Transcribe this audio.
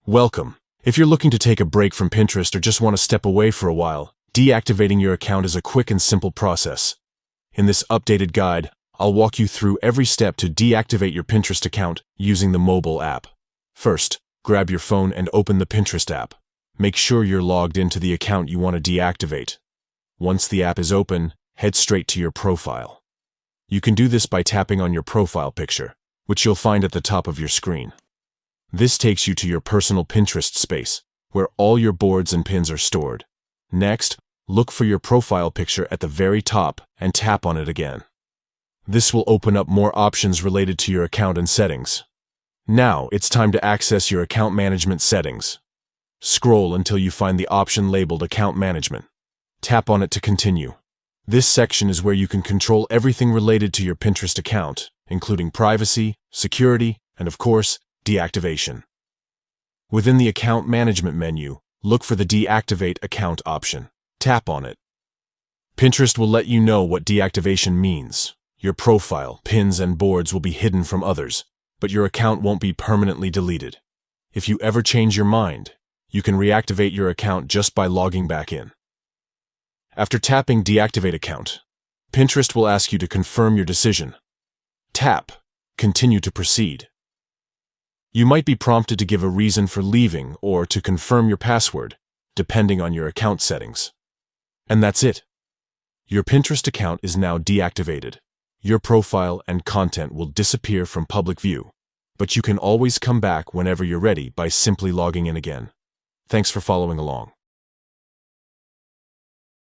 Welcome. If you're looking to take a break from Pinterest or just want to step away for a while, deactivating your account is a quick and simple process. In this updated guide, I'll walk you through every step to deactivate your Pinterest account using the mobile app. First, grab your phone and open the Pinterest app. Make sure you're logged into the account you want to deactivate. Once the app is open, head straight to your profile. You can do this by tapping on your profile picture, which you'll find at the top of your screen. This takes you to your personal Pinterest space, where all your boards and pins are stored. Next, look for your profile picture at the very top and tap on it again. This will open up more options related to your account and settings. Now, it's time to access your account management settings. Scroll until you find the option labeled Account Management. Tap on it to continue. This section is where you can control everything related to your Pinterest account, including privacy, security, and of course, deactivation. Within the Account Management menu, look for the Deactivate Account option. Tap on it. Pinterest will let you know what deactivation means. Your profile, pins, and boards will be hidden from others, but your account won't be permanently deleted. If you ever change your mind, you can reactivate your account just by logging back in. After tapping Deactivate Account, Pinterest will ask you to confirm your decision. Tap Continue to proceed. You might be prompted to give a reason for leaving or to confirm your password, depending on your account settings. And that's it. Your Pinterest account is now deactivated. Your profile and content will disappear from public view, but you can always come back whenever you're ready by simply logging in again. Thanks for following along.